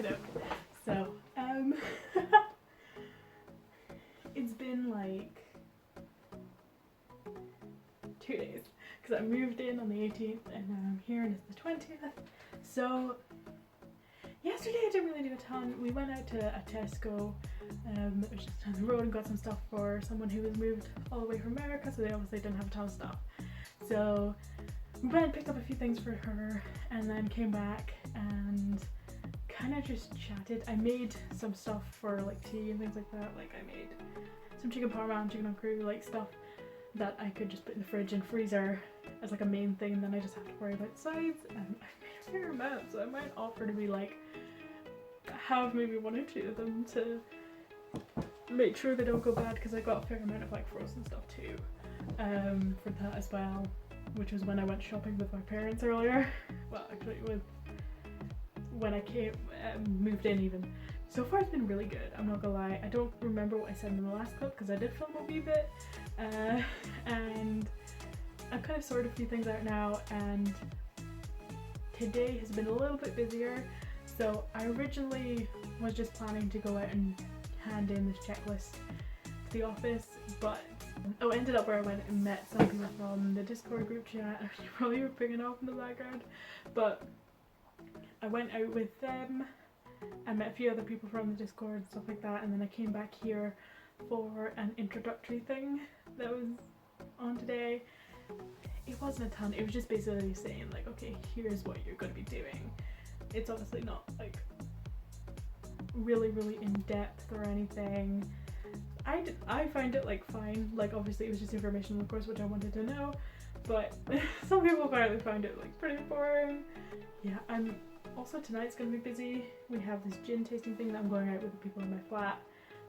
Okay. So, it's been like 2 days because I moved in on the 18th and now I'm here and it's the 20th. So yesterday I didn't really do a ton. We went out to a Tesco, it was just down the road, and got some stuff for someone who was moved all the way from America, so they obviously didn't have a ton of stuff. So we went and picked up a few things for her and then came back and kind of just chatted. I made some stuff for like tea and things like that. Like I made some chicken parma, chicken on crew, like stuff that I could just put in the fridge and freezer as like a main thing, and then I just have to worry about sides. And I've made a fair amount, so I might offer to be like have maybe 1 or 2 of them to make sure they don't go bad, because I got a fair amount of like frozen stuff too for that as well, which was when I went shopping with my parents earlier. Well, actually when I came moved in even. So far it's been really good, I'm not gonna lie. I don't remember what I said in the last clip because I did film a wee bit, and I've kind of sorted a few things out now, and today has been a little bit busier. So I originally was just planning to go out and hand in this checklist to the office, but I ended up where I went and met some people from the Discord group chat. You probably were picking up in the background, but I went out with them. I met a few other people from the Discord and stuff like that, and then I came back here for an introductory thing that was on today. It wasn't a ton, it was just basically saying like, okay, here's what you're going to be doing. It's obviously not like really in depth or anything. I find it like fine, like obviously it was just information of course which I wanted to know, but some people apparently find it like pretty boring. Yeah, also tonight's gonna be busy. We have this gin tasting thing that I'm going out with the people in my flat,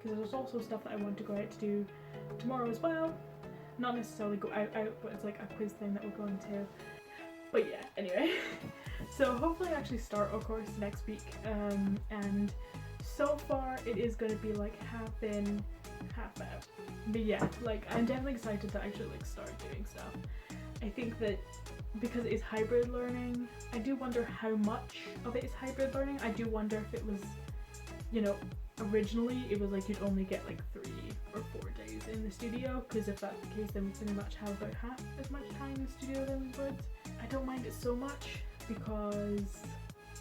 because there's also stuff that I want to go out to do tomorrow as well. Not necessarily go out, but it's like a quiz thing that we're going to. But yeah, anyway. So hopefully I actually start a course next week, and so far it is going to be like half in, half out. But yeah, like I'm definitely excited to actually like start doing stuff. I think that because it is hybrid learning, I do wonder how much of it is hybrid learning. I do wonder if it was, you know, originally it was like you'd only get like 3 or 4 days in the studio, because if that's the case then we pretty much have about half as much time in the studio than we would. I don't mind it so much because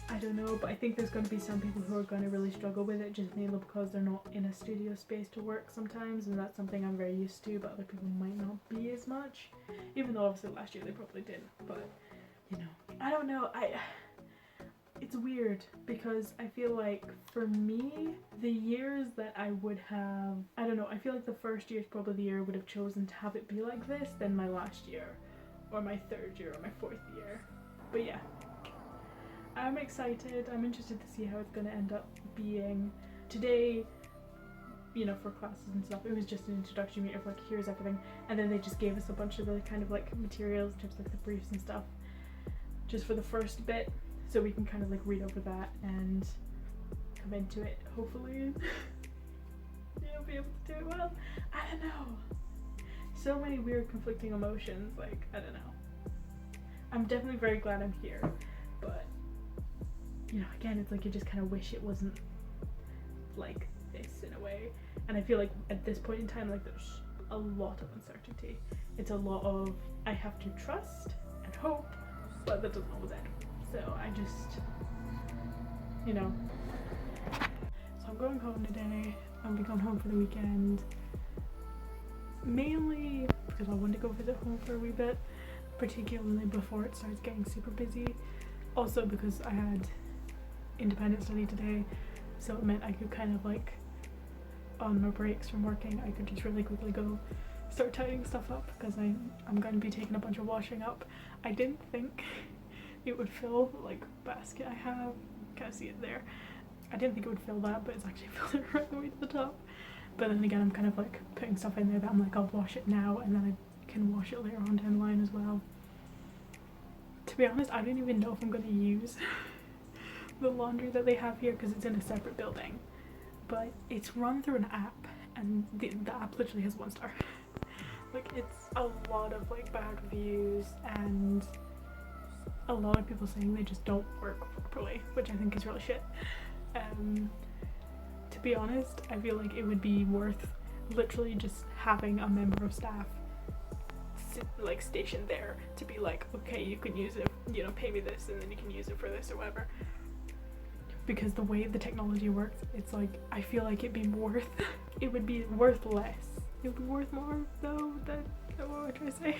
I don't know, but I think there's going to be some people who are going to really struggle with it, just mainly because they're not in a studio space to work sometimes, and that's something I'm very used to, but other people might not be as much, even though obviously last year they probably didn't. But you know, I don't know, it's weird because I feel like for me, the years that I would have, I don't know, I feel like the first year is probably the year I would have chosen to have it be like this than my last year or my 3rd year or my 4th year. But yeah, I'm excited. I'm interested to see how it's going to end up being. Today, you know, for classes and stuff, it was just an introductory meeting of like, here's everything, and then they just gave us a bunch of the kind of like materials in terms of like the briefs and stuff just for the first bit, so we can kind of like read over that and come into it, hopefully. You know, be able to do it well. I don't know. So many weird conflicting emotions, like, I don't know. I'm definitely very glad I'm here, but you know, again, it's like you just kind of wish it wasn't like this in a way. And I feel like at this point in time, like there's a lot of uncertainty. It's a lot of I have to trust and hope, but that doesn't always end. So I just, you know. So I'm going home today. I'll be going home for the weekend. Mainly because I want to go visit home for a wee bit, particularly before it starts getting super busy. Also because I had independent study today, so it meant I could kind of like, on my breaks from working, I could just really quickly go start tidying stuff up, because I'm going to be taking a bunch of washing up. I didn't think it would fill like basket I have, kind of see it there. I didn't think it would fill that, but it's actually filled it right the way to the top. But then again, I'm kind of like putting stuff in there that I'm like, I'll wash it now and then I can wash it later on down the line as well. To be honest, I don't even know if I'm going to use the laundry that they have here because it's in a separate building, but it's run through an app, and the app literally has 1 star. Like, it's a lot of like bad reviews and a lot of people saying they just don't work properly, which I think is really shit. To be honest, I feel like it would be worth literally just having a member of staff like stationed there to be like, okay, you can use it, you know, pay me this and then you can use it for this or whatever. Because the way the technology works, it's like, I feel like it'd be worth, it would be worth less. It would be worth more though, that's what I'm trying to say.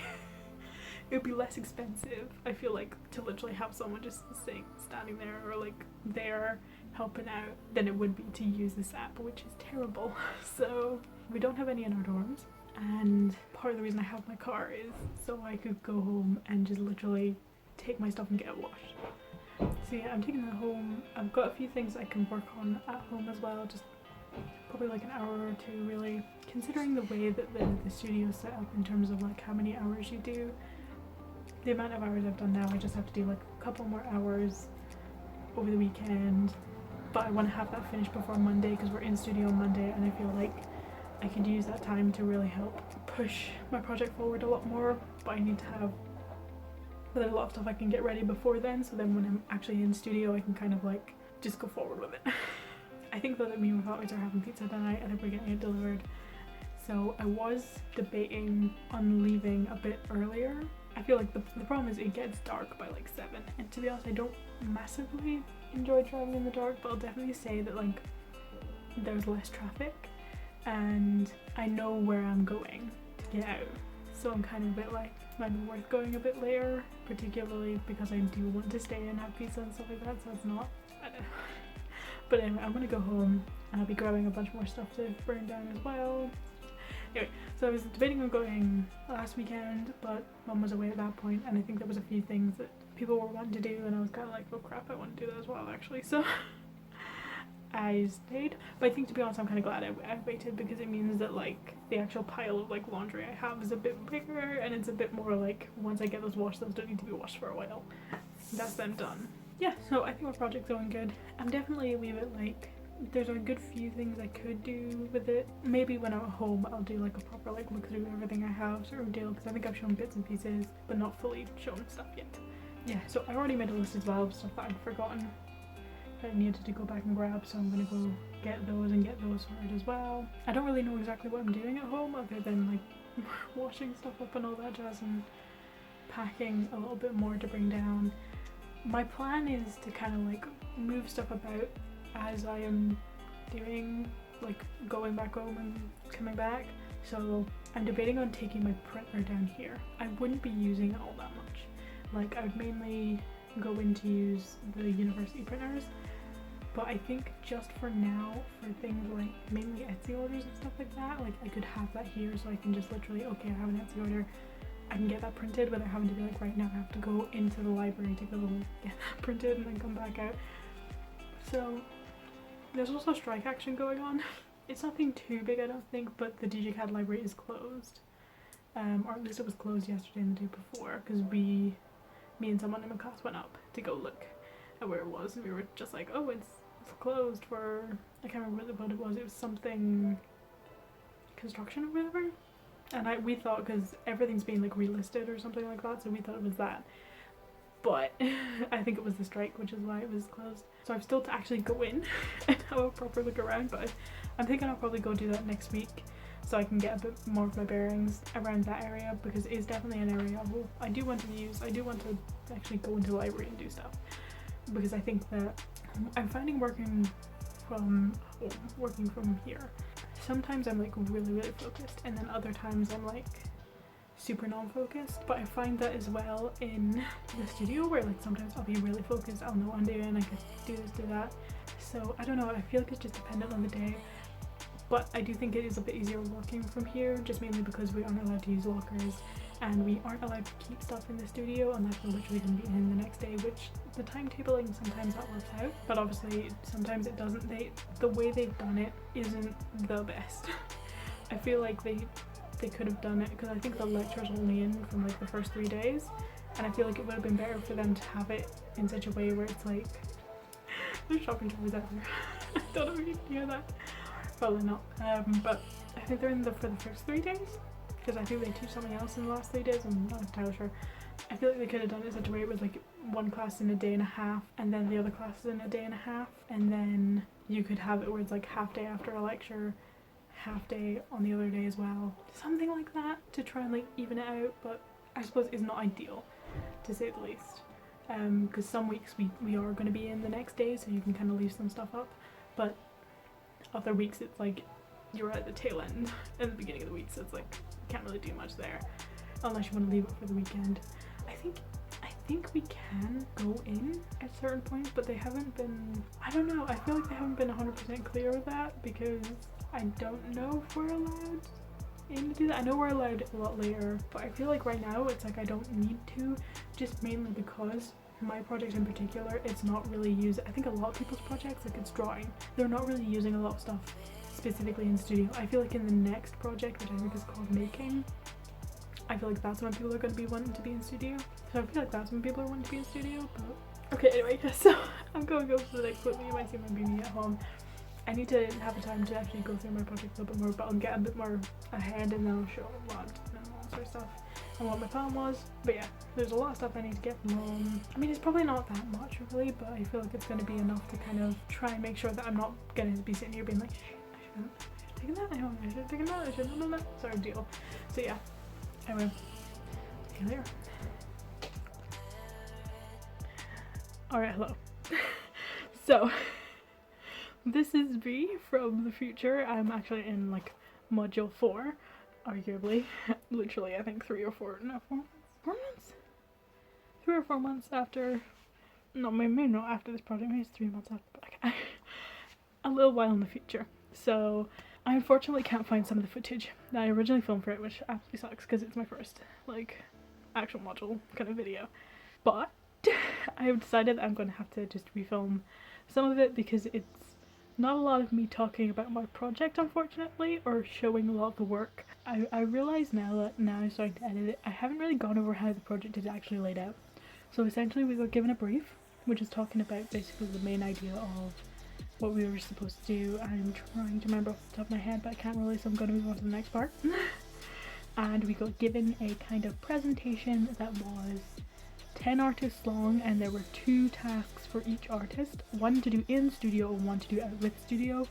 It would be less expensive, I feel like, to literally have someone just standing there or like there helping out than it would be to use this app, which is terrible. So we don't have any in our dorms, and part of the reason I have my car is so I could go home and just literally take my stuff and get it washed. So yeah, I'm taking it home. I've got a few things I can work on at home as well, just probably like an hour or two really. Considering the way that the studio is set up in terms of like how many hours you do, the amount of hours I've done now, I just have to do like a couple more hours over the weekend. But I want to have that finished before Monday because we're in studio on Monday, and I feel like I could use that time to really help push my project forward a lot more. But I need to have, there's a lot of stuff I can get ready before then, so then when I'm actually in studio I can kind of like just go forward with it. I think though that me and my flatmates are having pizza tonight and we're getting it delivered. So I was debating on leaving a bit earlier. I feel like the problem is it gets dark by like 7, and to be honest I don't massively enjoy driving in the dark, but I'll definitely say that like there's less traffic and I know where I'm going to get out. So I'm kind of a bit like, might be worth going a bit later, particularly because I do want to stay and have pizza and stuff like that, so it's not, I don't know. But anyway, I'm gonna go home and I'll be grabbing a bunch more stuff to burn down as well. Anyway, so I was debating on going last weekend, but Mum was away at that point, and I think there was a few things that people were wanting to do, and I was kind of like, oh crap, I want to do that as well actually, so I stayed. But I think, to be honest, I'm kind of glad I waited, because it means that like the actual pile of like laundry I have is a bit bigger, and it's a bit more like, once I get those washed, those don't need to be washed for a while. That's them done. Yeah, so I think my project's going good. I'm definitely a wee bit like, there's a good few things I could do with it. Maybe when I'm at home I'll do like a proper like look through everything I have sort of deal, because I think I've shown bits and pieces but not fully shown stuff yet. Yeah, so I already made a list as well of stuff that I'd forgotten that I needed to go back and grab, so I'm gonna go get those and get those sorted as well. I don't really know exactly what I'm doing at home other than like washing stuff up and all that jazz and packing a little bit more to bring down. My plan is to kind of like move stuff about as I am doing, like going back home and coming back. So I'm debating on taking my printer down here. I wouldn't be using it all that much. Like I would mainly go in to use the university printers, but I think just for now, for things like mainly Etsy orders and stuff like that, like I could have that here, so I can just literally, okay, I have an Etsy order, I can get that printed without having to be like, right now I have to go into the library to go get that printed and then come back out. So there's also strike action going on. It's nothing too big, I don't think, but the Djcad library is closed. Or at least it was closed yesterday and the day before, because me and someone in my class went up to go look at where it was, and we were just like, oh, it's closed for, I can't remember what it was. It was something construction or whatever. And we thought, because everything's being like relisted or something like that, so we thought it was that. But I think it was the strike, which is why it was closed. So I've still to actually go in and have a proper look around, but I'm thinking I'll probably go do that next week so I can get a bit more of my bearings around that area, because it is definitely an area I do want to use. I do want to actually go into the library and do stuff, because I think that I'm finding working from home, working from here, sometimes I'm like really focused, and then other times I'm like super non-focused. But I find that as well in the studio, where like sometimes I'll be really focused, I'll know what I'm doing, I could do this, do that. So I don't know, I feel like it's just dependent on the day. But I do think it is a bit easier working from here, just mainly because we aren't allowed to use lockers and we aren't allowed to keep stuff in the studio unless we're literally going to be in the next day, which the timetabling sometimes that works out, but obviously sometimes it doesn't. The way they've done it isn't the best. I feel like they could have done it, because I think the lecture's only in from like the first 3 days, and I feel like it would have been better for them to have it in such a way where it's like there's shopping trolleys out there. I don't know if you can hear that. Probably not. But I think they're in for the first 3 days, because I think they teach something else in the last 3 days. I'm not entirely sure. I feel like they could have done it such a way it was like one class in a day and a half and then the other class in a day and a half, and then you could have it where it's like half day after a lecture, half day on the other day as well. Something like that to try and like even it out, but I suppose it's not ideal to say the least. Because some weeks we are going to be in the next day, so you can kind of leave some stuff up, but other weeks it's like you're at the tail end at the beginning of the week, so it's like you can't really do much there unless you want to leave it for the weekend. I think we can go in at certain points, but they haven't been, I don't know, I feel like they haven't been 100% clear of that, because I don't know if we're allowed in to do that. I know we're allowed a lot later, but I feel like right now it's like I don't need to, just mainly because my project in particular, it's not really used. I think a lot of people's projects, like it's drawing, they're not really using a lot of stuff specifically in studio. I feel like in the next project, which I think is called making, I feel like that's when people are going to be wanting to be in studio. So I feel like that's when people are wanting to be in studio, but okay, anyway, so I'm going to go for the next clip. You might see my baby at home. I need to have a time to actually go through my project a little bit more, but I'll get a bit more ahead and then I'll show what I've done and all that sort of stuff and what my plan was. But yeah, there's a lot of stuff I need to get from home. I mean, it's probably not that much really, but I feel like it's going to be enough to kind of try and make sure that I'm not going to be sitting here being like, I should have taken that, I should have taken that, I should have done that sort of deal. So yeah, anyway, see you later. Alright, hello. So this is me from the future. I'm actually in like module 4, arguably. Literally, I think 3 or 4, no, 4 months? 3 or 4 months after, no, maybe not after this project, maybe it's 3 months after, but like, a little while in the future. So I unfortunately can't find some of the footage that I originally filmed for it, which absolutely sucks because it's my first like actual module kind of video. But I have decided that I'm going to have to just refilm some of it because it's not a lot of me talking about my project, unfortunately, or showing a lot of the work. I realise now that now I'm starting to edit it, I haven't really gone over how the project is actually laid out. So essentially we got given a brief, which is talking about basically the main idea of what we were supposed to do. I'm trying to remember off the top of my head, but I can't really, so I'm going to move on to the next part. And we got given a kind of presentation that was 10 artists long, and there were 2 tasks for each artist, one to do in studio and one to do out with studio,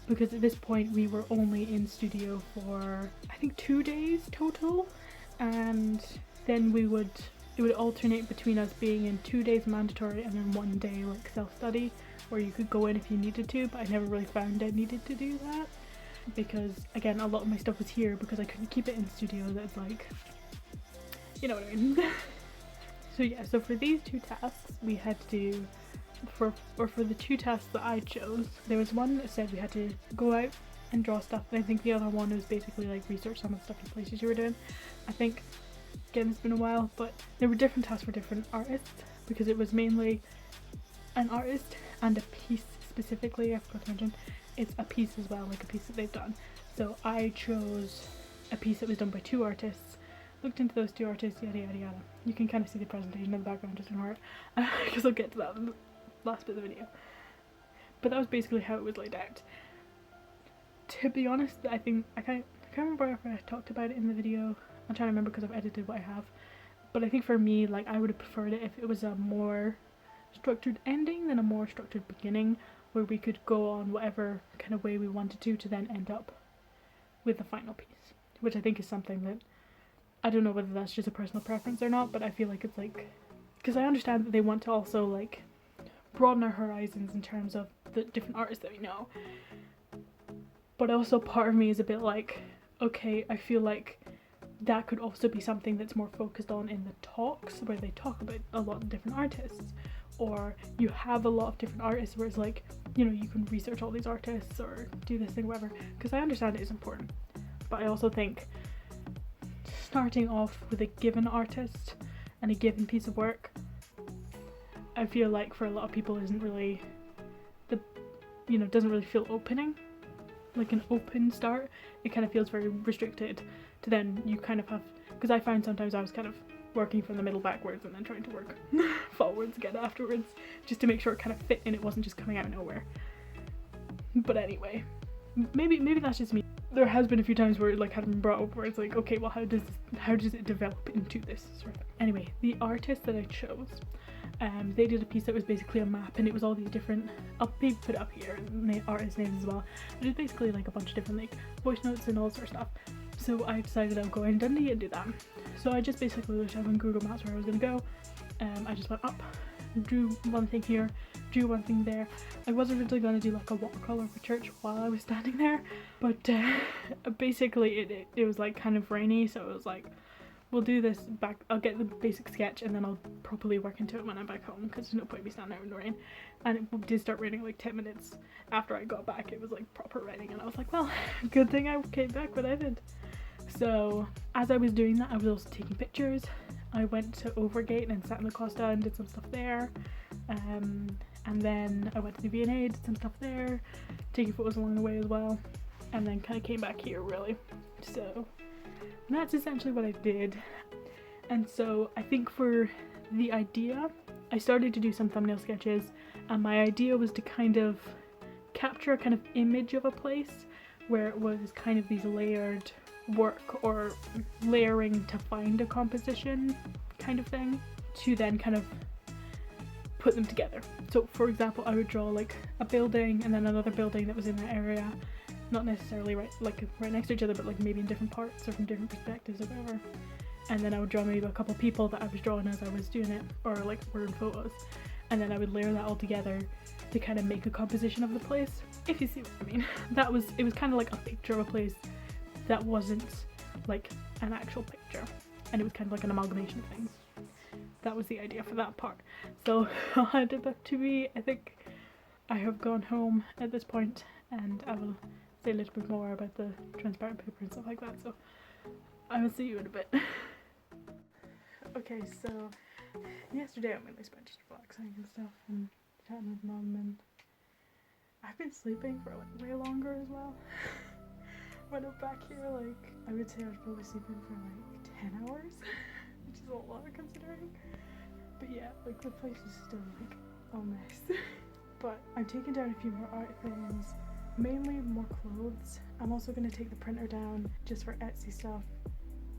because at this point we were only in studio for I think 2 days total, and then it would alternate between us being in 2 days mandatory and then 1 day like self-study where you could go in if you needed to, but I never really found I needed to do that because again a lot of my stuff was here because I couldn't keep it in studio. That's like, you know what I mean. So yeah, so for these 2 tasks we had to do, for the 2 tasks that I chose, there was one that said we had to go out and draw stuff, and I think the other one was basically like research some of the stuff in places you were doing. I think, again it's been a while, but there were different tasks for different artists because it was mainly an artist and a piece specifically. I forgot to mention, it's a piece as well, like a piece that they've done. So I chose a piece that was done by 2 artists, looked into those 2 artists, yada yada yada. You can kind of see the presentation in the background, just ignore it, because I'll get to that in the last bit of the video. But that was basically how it was laid out. To be honest, I think, I can't remember if I talked about it in the video. I'm trying to remember because I've edited what I have. But I think for me, like, I would have preferred it if it was a more structured ending than a more structured beginning, where we could go on whatever kind of way we wanted to then end up with the final piece, which I think is something that, I don't know whether that's just a personal preference or not, but I feel like it's like, because I understand that they want to also like broaden our horizons in terms of the different artists that we know, but also part of me is a bit like, okay, I feel like that could also be something that's more focused on in the talks where they talk about a lot of different artists, or you have a lot of different artists where it's like, you know, you can research all these artists or do this thing, whatever, because I understand it is important, but I also think starting off with a given artist and a given piece of work, I feel like for a lot of people isn't really doesn't really feel opening, like an open start. It kind of feels very restricted to then you kind of have, because I found sometimes I was kind of working from the middle backwards and then trying to work forwards again afterwards just to make sure it kind of fit and it wasn't just coming out of nowhere. But anyway, maybe that's just me. there has been a few times where it like hadn't been brought up where it's like, okay, well how does it develop into this sort of thing. Anyway, the artist that I chose, they did a piece that was basically a map, and it was all these different, I'll maybe put it up here, artist names as well, but it's basically like a bunch of different like voice notes and all sorts of stuff. So I decided I'll go in Dundee and do that. So I just basically looked up on Google Maps where I was going to go. I just went up, drew one thing here, drew one thing there. I was originally going to do like a watercolour of a church while I was standing there, but basically it was like kind of rainy, so it was like, we'll do this back, I'll get the basic sketch and then I'll properly work into it when I'm back home, because there's no point me standing out in the rain. And it did start raining like 10 minutes after I got back. It was like proper raining, and I was like, well, good thing I came back when I did. So as I was doing that, I was also taking pictures. I went to Overgate and sat in the Costa and did some stuff there. And then I went to the V&A, did some stuff there, taking photos along the way as well. And then kind of came back here really. So that's essentially what I did. And so I think for the idea, I started to do some thumbnail sketches, and my idea was to kind of capture a kind of image of a place where it was kind of these layered work or layering to find a composition kind of thing, to then kind of put them together. So for example, I would draw like a building and then another building that was in that area, not necessarily right next to each other, but like maybe in different parts or from different perspectives or whatever. And then I would draw maybe a couple people that I was drawing as I was doing it, or like were in photos, and then I would layer that all together to kind of make a composition of the place, if you see what I mean. It was kind of like a picture of a place that wasn't like an actual picture, and it was kind of like an amalgamation of things. That was the idea for that part. So I'll hand it back to me. I think I have gone home at this point, and I will say a little bit more about the transparent paper and stuff like that, so I will see you in a bit. Okay, so yesterday I mainly spent just relaxing and stuff and chatting with mum, and I've been sleeping for like way longer as well. When I'm back here, like, I would say I was probably sleeping for like 10 hours, which is a lot considering. But yeah, like the place is still like a mess. But I'm taking down a few more art things, mainly more clothes. I'm also going to take the printer down just for Etsy stuff.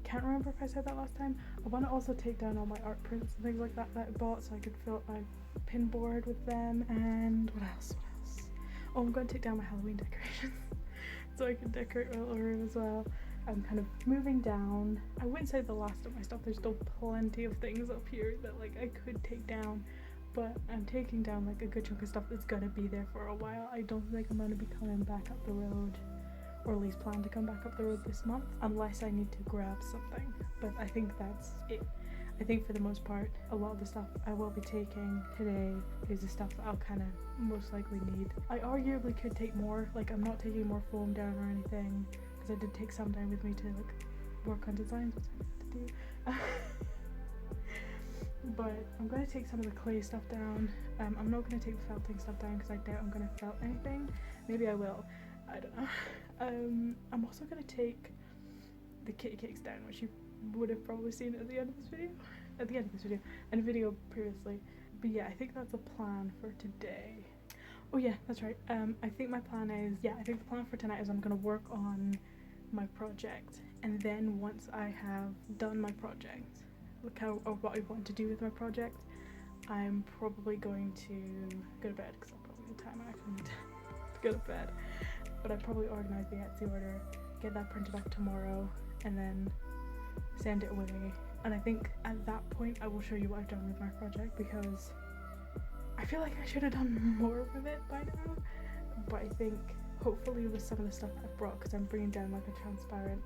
Can't remember if I said that last time. I want to also take down all my art prints and things like that I bought, so I could fill up my pin board with them. And what else? Oh, I'm going to take down my Halloween decorations so I can decorate my little room as well. I'm kind of moving down. I wouldn't say the last of my stuff. There's still plenty of things up here that like I could take down, but I'm taking down like a good chunk of stuff that's gonna be there for a while. I don't think I'm gonna be coming back up the road, or at least plan to come back up the road this month, unless I need to grab something. But I think that's it. I think for the most part, a lot of the stuff I will be taking today is the stuff that I'll kind of most likely need. I arguably could take more, like I'm not taking more foam down or anything, because I did take some down with me to like work on designs, which I need to do. But I'm going to take some of the clay stuff down. I'm not going to take the felting stuff down because I doubt I'm going to felt anything. Maybe I will, I don't know. I'm also going to take the kitty cakes down, which you would have probably seen at the end of this video, and a video previously. But yeah, I think that's a plan for today. Oh yeah, that's right. I think my plan is, I think the plan for tonight is I'm gonna work on my project, and then once I have done my project, or what I want to do with my project, I'm probably going to go to bed, because I'll probably the time I actually need to go to bed. But I probably organise the Etsy order, get that printed up tomorrow, and then send it away. And I think at that point I will show you what I've done with my project, because I feel like I should have done more with it by now. But I think hopefully with some of the stuff I've brought, because I'm bringing down like a transparent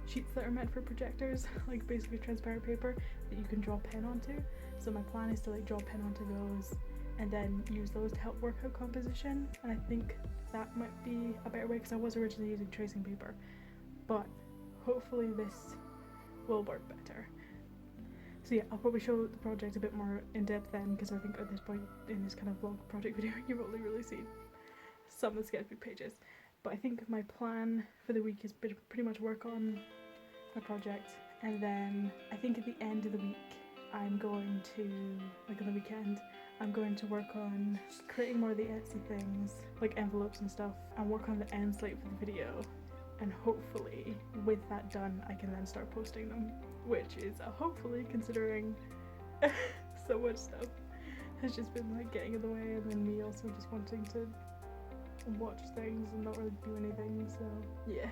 sheets that are meant for projectors, like basically transparent paper that you can draw pen onto. So my plan is to like draw pen onto those and then use those to help work out composition. And I think that might be a better way, because I was originally using tracing paper, but hopefully this will work better. So yeah, I'll probably show the project a bit more in depth then, because I think at this point in this kind of vlog project video you've only really seen some of the sketchbook pages. But I think my plan for the week is pretty much work on my project, and then I think at the end of the week I'm going to, like on the weekend, I'm going to work on creating more of the Etsy things, like envelopes and stuff, and work on the end slate for the video. and hopefully with that done I can then start posting them, which is a hopefully, considering so much stuff has just been like getting in the way, and then me also just wanting to watch things and not really do anything, so yeah.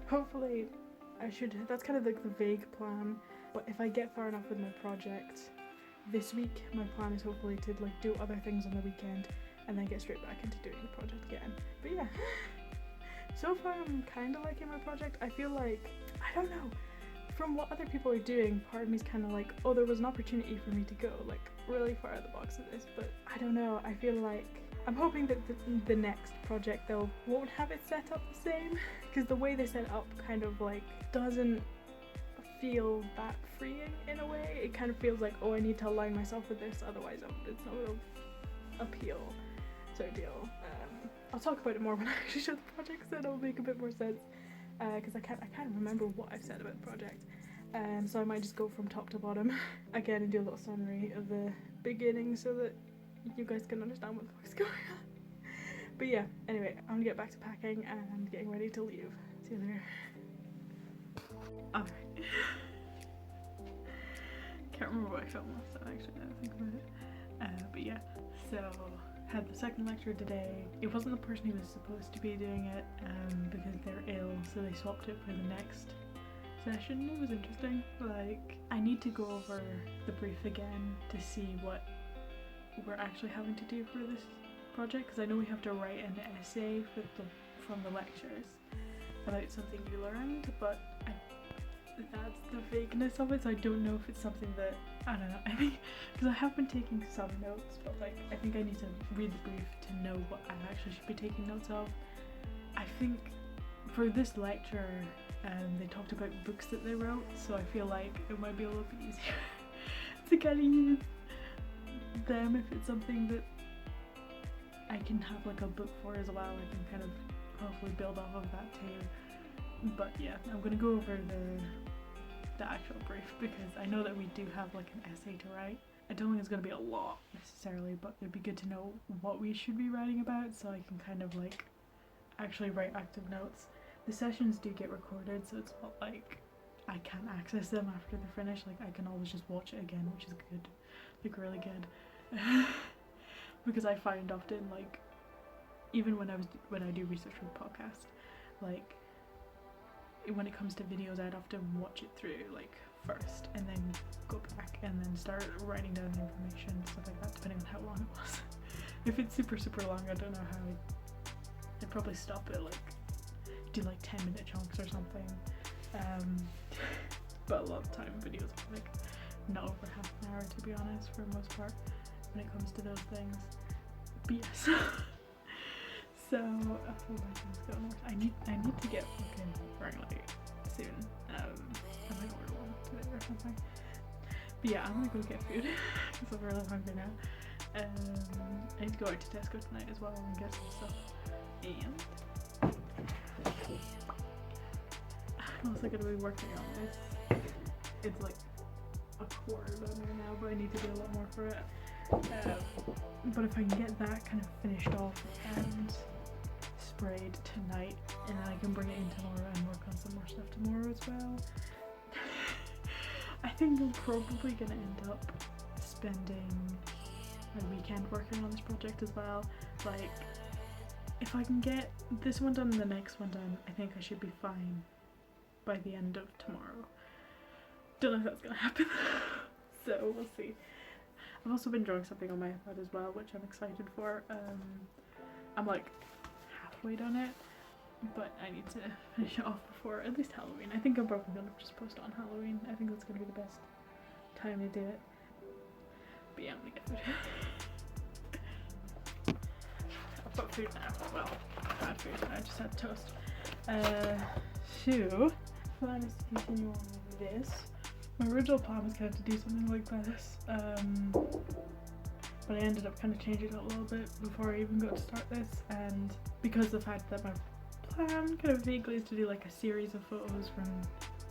Hopefully I should, that's kind of like the vague plan, but if I get far enough with my project this week, my plan is hopefully to like do other things on the weekend and then get straight back into doing the project again. But yeah, so far I'm kind of liking my project. I feel like, I don't know, from what other people are doing, part of me is kind of like, oh, there was an opportunity for me to go like really far out of the box with this, but I don't know, I feel like I'm hoping that the next project though won't have it set up the same, because the way they set it up kind of like doesn't feel that freeing in a way. It kind of feels like, oh, I need to align myself with this, otherwise it's not going to appeal sort of deal. I'll talk about it more when I actually show the project, so it'll make a bit more sense, because I can't remember what I've said about the project, so I might just go from top to bottom again and do a little summary of the beginning so that you guys can understand what the fuck's going on. But yeah, anyway, I'm gonna get back to packing and getting ready to leave. See you later. Alright. Can't remember what I filmed last time actually, now that I think about it. But yeah, so had the second lecture today. It wasn't the person who was supposed to be doing it because they're ill, so they swapped it for the next session. It was interesting. Like, I need to go over the brief again to see what we're actually having to do for this project, because I know we have to write an essay from the lectures about something you learned, but that's the vagueness of it, so I don't know if it's something that, I don't know, I think, because I have been taking some notes, but like, I think I need to read the brief to know what I actually should be taking notes of. I think for this lecture, they talked about books that they wrote, so I feel like it might be a little bit easier to kind of use them if it's something that I can have like a book for as well. I can kind of hopefully build off of that too. But yeah, I'm gonna go over the actual brief, because I know that we do have like an essay to write. I don't think it's gonna be a lot necessarily, but it'd be good to know what we should be writing about so I can kind of like actually write active notes. The sessions do get recorded, so it's not like I can't access them after they're finished. Like, I can always just watch it again, which is good, like really good. Because I find often, like, even when I do research for the podcast, like when it comes to videos, I'd often watch it through like first and then go back and then start writing down the information and stuff like that, depending on how long it was. If it's super long, I don't know how I'd probably stop it, like do like 10-minute chunks or something. But a lot of time videos are like not over half an hour, to be honest, for the most part when it comes to those things. But yes. So I need to get fucking Wrangly soon. I might order one today or something. But yeah, I'm gonna go get food because I'm really hungry now. I need to go out to Tesco tonight as well and get some stuff. And I'm also gonna be working on this. It's like a quarter done there now, but I need to do a lot more for it. But if I can get that kind of finished off and sprayed tonight, and then I can bring it in tomorrow and work on some more stuff tomorrow as well. I think I'm probably gonna end up spending my weekend working on this project as well. Like, if I can get this one done and the next one done, I think I should be fine by the end of tomorrow. Don't know if that's gonna happen. So we'll see. I've also been drawing something on my iPad as well, which I'm excited for. I'm like halfway done it, but I need to finish it off before at least Halloween. I think I'm probably gonna just post on Halloween. I think that's gonna be the best time to do it. But yeah, I'm gonna get food. I've got food now. Well, I had food. I just had toast. So plan is to continue on with this. My original plan was kind of to do something like this, but I ended up kind of changing it a little bit before I even got to start this, and because of the fact that my plan kind of vaguely is to do like a series of photos from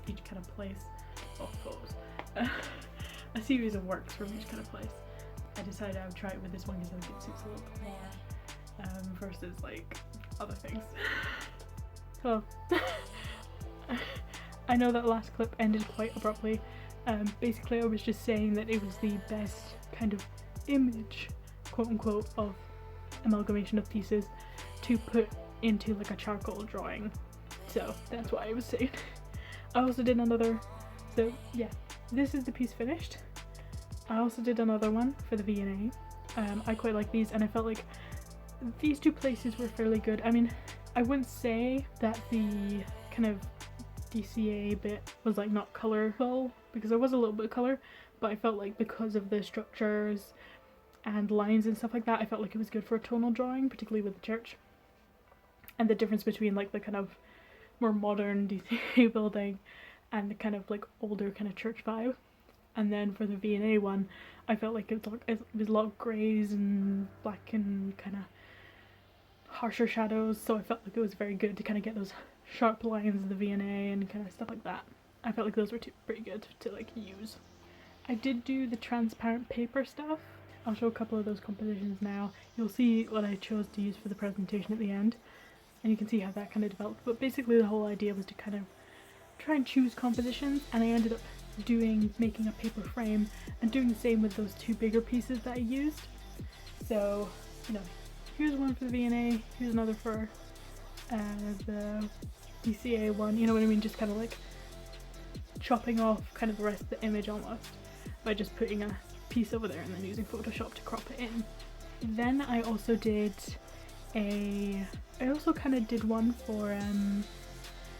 each kind of place, a series of works from each kind of place, I decided I would try it with this one because I think it suits a little bit more versus like other things. So I know that last clip ended quite abruptly. Basically I was just saying that it was the best kind of image, quote unquote, of amalgamation of pieces to put into like a charcoal drawing. So that's what I was saying. I also did another, so yeah, this is the piece finished. I also did another one for the V&A. I quite like these, and I felt like these two places were fairly good. I mean, I wouldn't say that the kind of DCA bit was like not colourful, because there was a little bit of colour, but I felt like because of the structures and lines and stuff like that, I felt like it was good for a tonal drawing, particularly with the church. And the difference between like the kind of more modern DCA building and the kind of like older kind of church vibe. And then for the V&A one, I felt like it was a lot of greys and black and kind of harsher shadows, so I felt like it was very good to kind of get those sharp lines of the V&A and kind of stuff like that. I felt like those were pretty good to like use. I did do the transparent paper stuff. I'll show a couple of those compositions now. You'll see what I chose to use for the presentation at the end, and you can see how that kind of developed. But basically the whole idea was to kind of try and choose compositions, and I ended up making a paper frame and doing the same with those two bigger pieces that I used. So, you know, here's one for the V&A, here's another for the DCA one, you know what I mean, just kind of like chopping off kind of the rest of the image almost by just putting a piece over there and then using Photoshop to crop it in. Then I also kind of did one for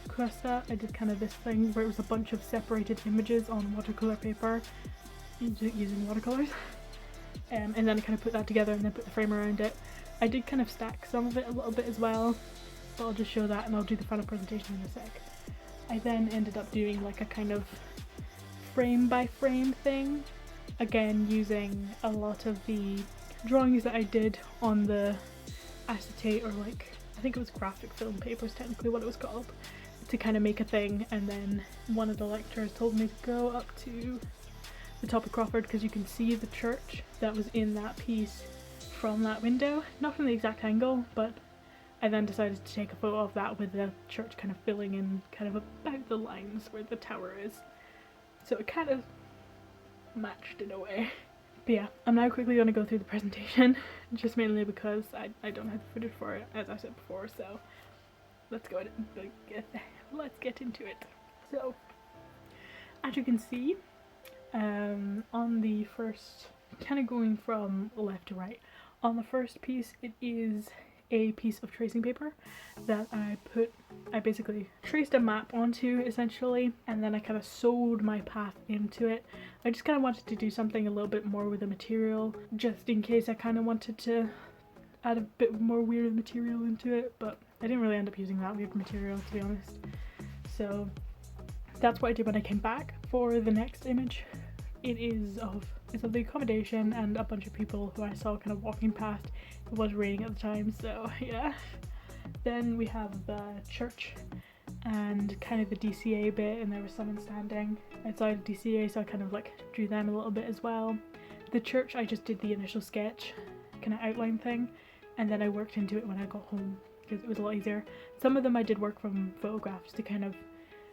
Costa. I did kind of this thing where it was a bunch of separated images on watercolor paper using watercolors, and then I kind of put that together and then put the frame around it. I did kind of stack some of it a little bit as well, but I'll just show that and I'll do the final presentation in a sec. I then ended up doing like a kind of frame by frame thing, again using a lot of the drawings that I did on the acetate, or like I think it was graphic film paper is technically what it was called, to kind of make a thing. And then one of the lecturers told me to go up to the top of Crawford because you can see the church that was in that piece from that window, not from the exact angle, but I then decided to take a photo of that with the church kind of filling in kind of about the lines where the tower is, so it kind of matched in a way. But yeah, I'm now quickly going to go through the presentation, just mainly because I don't have the footage for it, as I said before, so let's get into it. So, as you can see, on the first, kind of going from left to right, on the first piece it is a piece of tracing paper that I basically traced a map onto essentially, and then I kind of sewed my path into it. I just kind of wanted to do something a little bit more with the material, just in case I kind of wanted to add a bit more weird material into it, but I didn't really end up using that weird material, to be honest. So that's what I did when I came back for the next image. It's of the accommodation and a bunch of people who I saw kind of walking past. It was raining at the time, so yeah. Then we have the church and kind of the DCA bit, and there was someone standing outside the DCA, so I kind of like drew them a little bit as well. The church, I just did the initial sketch kind of outline thing, and then I worked into it when I got home because it was a lot easier. Some of them I did work from photographs to kind of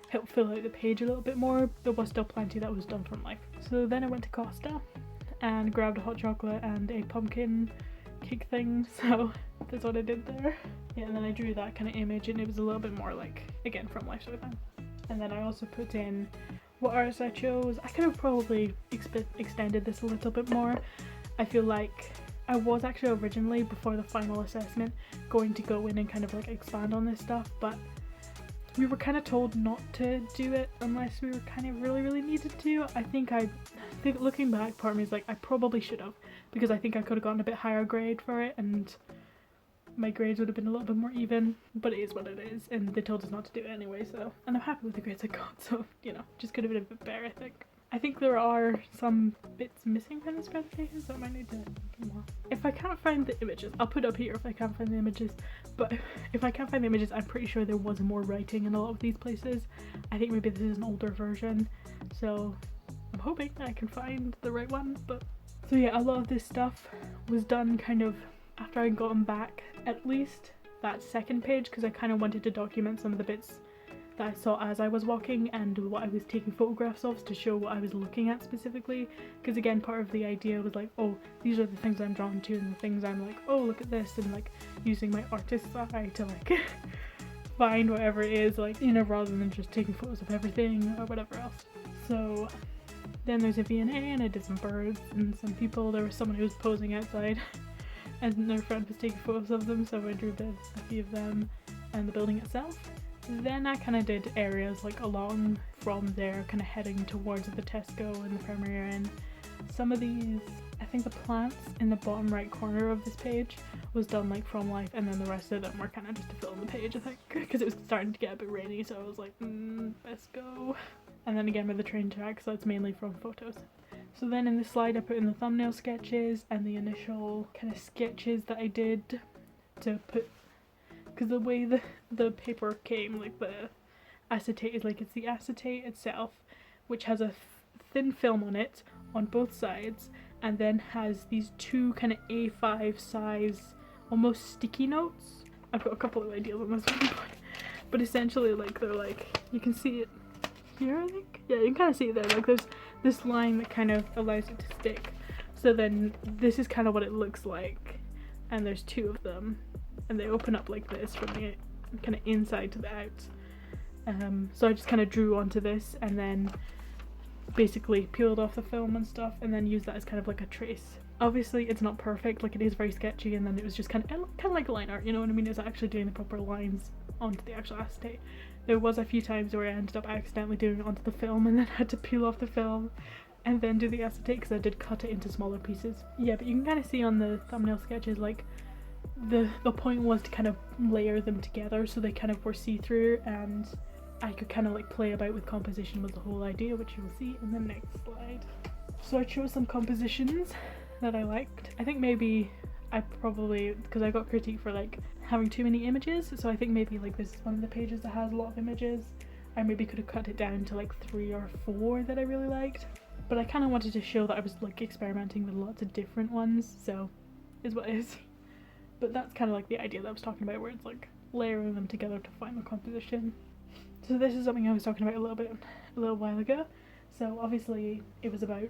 help fill out the page a little bit more. There was still plenty that was done from life. So then I went to Costa and grabbed a hot chocolate and a pumpkin cake thing, so that's what I did there. Yeah, and then I drew that kind of image, and it was a little bit more like, again, from life sort of thing. And then I also put in what artists I chose. I could have probably extended this a little bit more. I feel like I was actually originally, before the final assessment, going to go in and kind of like expand on this stuff, but we were kind of told not to do it unless we were kind of really needed to. I think looking back, part of me is like, I probably should have, because I think I could have gotten a bit higher grade for it and my grades would have been a little bit more even, but it is what it is, and they told us not to do it anyway, so, and I'm happy with the grades I got, so, you know, just could have been a bit better, I think. I think there are some bits missing from this presentation, so I might need to do more. If I can't find the images, I'll put it up here if I can't find the images, but if I can't find the images, I'm pretty sure there was more writing in a lot of these places. I think maybe this is an older version, so I'm hoping I can find the right one. But so yeah, a lot of this stuff was done kind of after I'd gotten back, at least that second page because I kind of wanted to document some of the bits that I saw as I was walking and what I was taking photographs of to show what I was looking at specifically, because again part of the idea was like, oh, these are the things I'm drawn to and the things I'm like, oh, look at this, and like using my artist's eye to like find whatever it is, like, you know, rather than just taking photos of everything or whatever else. So then there's a V&A and I did some birds and some people. There was someone who was posing outside and their friend was taking photos of them, so I drew a few of them and the building itself. Then I kind of did areas like along from there, kind of heading towards the Tesco and the Premier Inn. Some of these, I think the plants in the bottom right corner of this page was done like from life, and then the rest of them were kind of just to fill in the page, I think, because it was starting to get a bit rainy, so I was like, let's go. And then again with the train tracks, so it's mainly from photos. So then in the slide I put in the thumbnail sketches and the initial kind of sketches that I did to put, because the way the paper came, like the acetate is like, it's the acetate itself which has a thin film on it on both sides, and then has these two kind of A5 size almost sticky notes. I've got a couple of ideas on this one, but essentially like they're like, you can see it here, I think, yeah, you can kind of see it there, like there's this line that kind of allows it to stick. So then this is kind of what it looks like, and there's two of them and they open up like this from the kind of inside to the out. So I just kind of drew onto this and then basically peeled off the film and stuff, and then used that as kind of like a trace. Obviously it's not perfect, like it is very sketchy, and then it was just kind of like line art, you know what I mean? It's actually doing the proper lines onto the actual acetate. There was a few times where I ended up accidentally doing it onto the film and then had to peel off the film and then do the acetate, because I did cut it into smaller pieces. Yeah, but you can kind of see on the thumbnail sketches, like the point was to kind of layer them together so they kind of were see-through, and I could kind of like play about with composition was the whole idea, which you will see in the next slide. So I chose some compositions that I liked. I think maybe I probably, because I got critique for like having too many images, so I think maybe like this is one of the pages that has a lot of images. I maybe could have cut it down to like 3 or 4 that I really liked, but I kind of wanted to show that I was like experimenting with lots of different ones, so is what it is. But that's kind of like the idea that I was talking about, where it's like layering them together to find the composition. So this is something I was talking about a little while ago. So obviously it was about,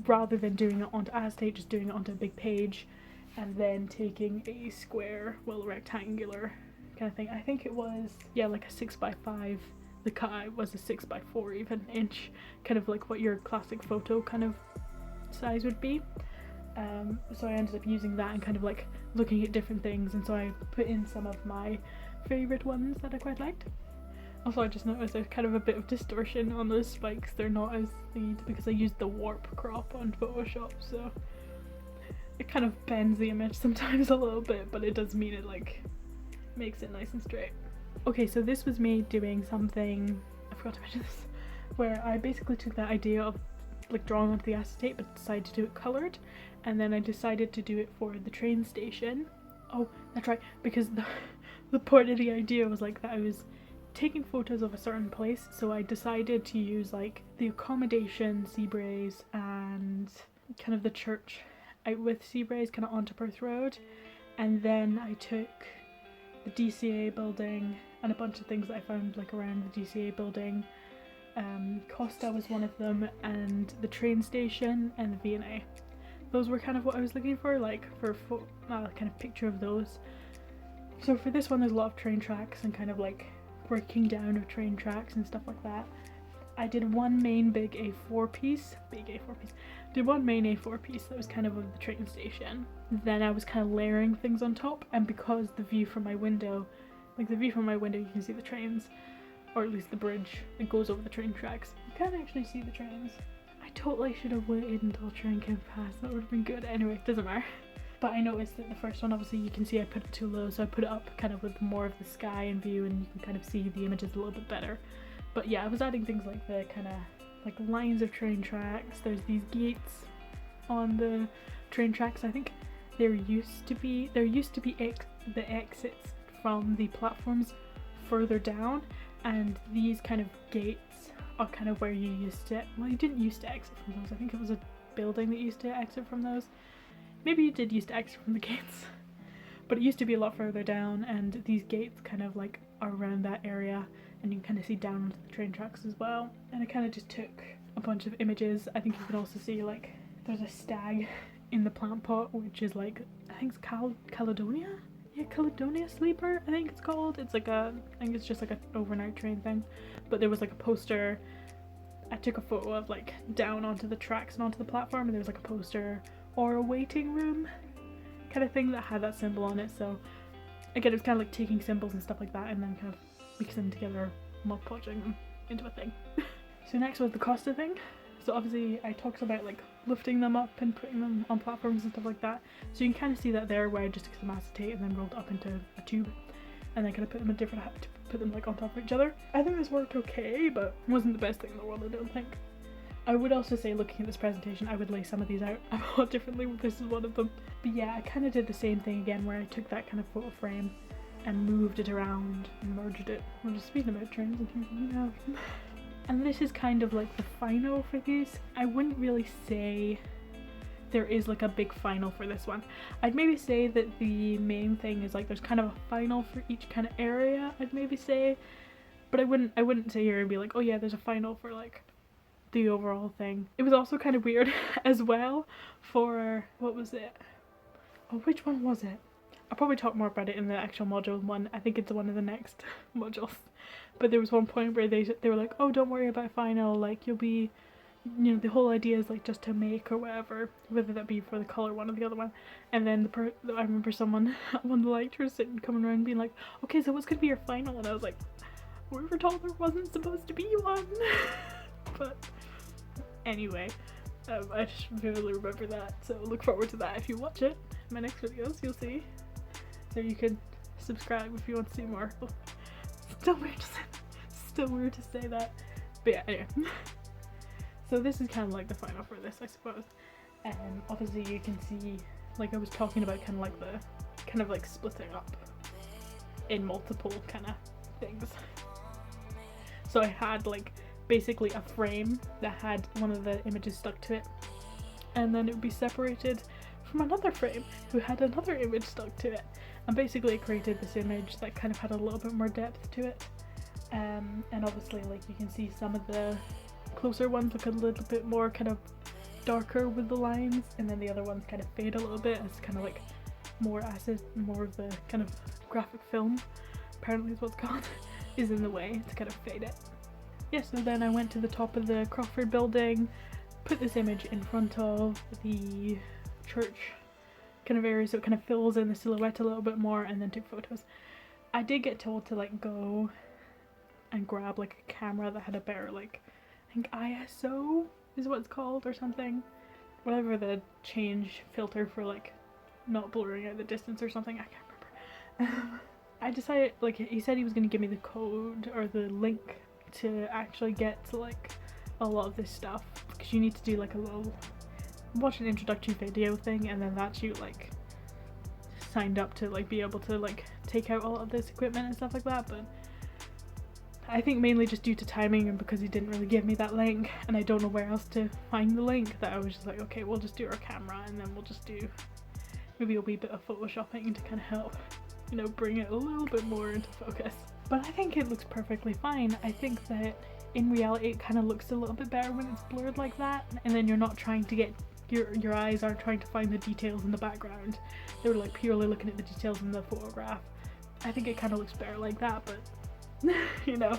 rather than doing it onto acetate, just doing it onto a big page and then taking a square, well, rectangular kind of thing. I think it was, yeah, like a 6x5. The cut was a 6x4 even inch, kind of like what your classic photo kind of size would be. So I ended up using that and kind of like looking at different things, and so I put in some of my favourite ones that I quite liked. Also, I just noticed there's kind of a bit of distortion on those spikes. They're not as neat because I used the warp crop on Photoshop, so it kind of bends the image sometimes a little bit, but it does mean it like makes it nice and straight. Okay, so this was me doing something, I forgot to mention this, where I basically took that idea of like drawing onto the acetate but decided to do it coloured, and then I decided to do it for the train station. Oh, that's right, because the part of the idea was like that I was taking photos of a certain place, so I decided to use like the accommodation Seabraes and kind of the church out with Seabraes kind of onto Perth Road, and then I took the DCA building and a bunch of things that I found like around the DCA building. Costa was one of them, and the train station and the V&A. Those were kind of what I was looking for, like for kind of picture of those. So for this one there's a lot of train tracks and kind of like breaking down of train tracks and stuff like that. I did one main big A4 piece, did one main A4 piece that was kind of the train station. Then I was kind of layering things on top, and because the view from my window, you can see the trains, or at least the bridge that goes over the train tracks. You can't actually see the trains. I totally should have waited until a train came past, that would have been good. Anyway, it doesn't matter. But I noticed that the first one, obviously you can see I put it too low, so I put it up kind of with more of the sky in view, and you can kind of see the images a little bit better. But yeah, I was adding things like the kind of like lines of train tracks. There's these gates on the train tracks. I think there used to be the exits from the platforms further down, and these kind of gates are kind of where you used to, well, you didn't used to exit from those. I think it was a building that used to exit from those. Maybe you did used to exit from the gates. but it used to be a lot further down, and these gates kind of like are around that area, and you can kind of see down onto the train tracks as well. And I kind of just took a bunch of images. I think you can also see like there's a stag in the plant pot, which is like, I think it's Caledonia? Yeah, Caledonia Sleeper, I think it's called. It's like I think it's just like an overnight train thing. But there was like a poster. I took a photo of like down onto the tracks and onto the platform, and there was like a poster or a waiting room kind of thing that had that symbol on it. So again, it's kind of like taking symbols and stuff like that and then kind of mixing them together, Mod Podging them into a thing. So next was the Costa thing. So obviously I talked about like lifting them up and putting them on platforms and stuff like that. So you can kind of see that there, where I just took some acetate and then rolled it up into a tube and then kind of put them in different, put them like on top of each other. I think this worked okay, but it wasn't the best thing in the world, I don't think. I would also say, looking at this presentation, I would lay some of these out a lot differently. This is one of them. But yeah, I kind of did the same thing again, where I took that kind of photo frame and moved it around and merged it. I'm just speaking about trains and things, yeah. And this is kind of like the final for these. I wouldn't really say there is like a big final for this one. I'd maybe say that the main thing is like there's kind of a final for each kind of area, I'd maybe say. But I wouldn't sit here and be like, oh yeah, there's a final for like the overall thing. It was also kind of weird as well for, what was it? Oh, which one was it? I'll probably talk more about it in the actual module one. I think it's one of the next modules. But there was one point where they were like, oh, don't worry about final, like you'll be, you know, the whole idea is like just to make or whatever, whether that be for the colour one or the other one. And then I remember someone, one of the lecturers coming around being like, okay, so what's gonna be your final? And I was like, we were told there wasn't supposed to be one. But anyway, I just vividly remember that, so look forward to that if you watch it. My next videos, you'll see. So you can subscribe if you want to see more. Still weird to say that. But yeah, anyway. So this is kind of like the final for this, I suppose. And obviously you can see, like I was talking about, kind of like the, kind of like splitting up in multiple kind of things. So I had like basically a frame that had one of the images stuck to it, and then it would be separated from another frame who had another image stuck to it, and basically it created this image that kind of had a little bit more depth to it. And obviously, like, you can see some of the closer ones look a little bit more kind of darker with the lines, and then the other ones kind of fade a little bit. It's kind of like more acid, more of the kind of graphic film, apparently is what's called, is in the way to kind of fade it. Yeah, so then I went to the top of the Crawford building, put this image in front of the church kind of area so it kind of fills in the silhouette a little bit more, and then took photos. I did get told to like go and grab like a camera that had a better, like, I think ISO is what it's called or something, whatever the change filter for like not blurring out the distance or something, I can't remember. I decided, like, he said he was going to give me the code or the link to actually get to like a lot of this stuff, because you need to do like a little watch an introductory video thing, and then that's you like signed up to like be able to like take out a lot of this equipment and stuff like that. But I think mainly just due to timing and because he didn't really give me that link and I don't know where else to find the link, that I was just like, okay, we'll just do our camera and then we'll just do maybe a wee bit of photoshopping to kind of help, you know, bring it a little bit more into focus. But I think it looks perfectly fine. I think that in reality it kind of looks a little bit better when it's blurred like that, and then you're not trying to get your eyes aren't trying to find the details in the background. They were like purely looking at the details in the photograph. I think it kind of looks better like that, but you know,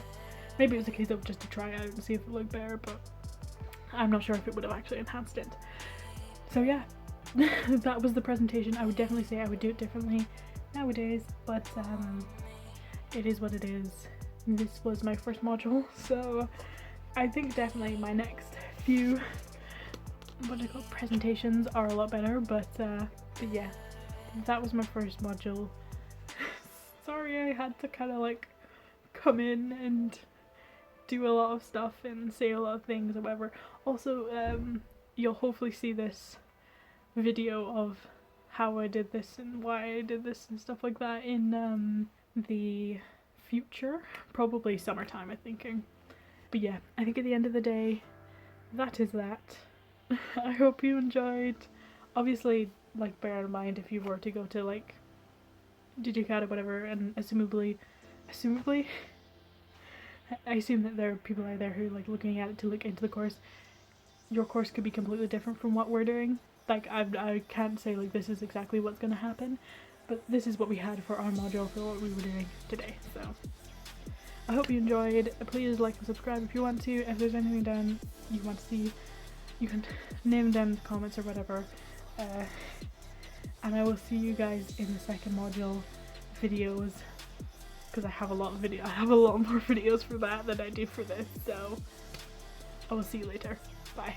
maybe it was a case of just to try out and see if it looked better, but I'm not sure if it would have actually enhanced it. So yeah, that was the presentation. I would definitely say I would do it differently nowadays, but it is what it is. This was my first module, so I think definitely my next few presentations are a lot better, but yeah, that was my first module. Sorry I had to kind of like come in and do a lot of stuff and say a lot of things or whatever. Also, you'll hopefully see this video of how I did this and why I did this and stuff like that in the future, probably summertime, I'm thinking. But yeah, I think at the end of the day, that is that. I hope you enjoyed. Obviously, like, bear in mind if you were to go to like Djcad or whatever, and assumably, I assume that there are people out there who are like looking at it to look into the course. Your course could be completely different from what we're doing. Like I can't say like this is exactly what's going to happen, but this is what we had for our module for what we were doing today. So I hope you enjoyed. Please like and subscribe if you want to. If there's anything down you want to see, you can name them down in the comments or whatever. And I will see you guys in the second module videos, because I have a lot more videos for that than I do for this. So I will see you later. Bye.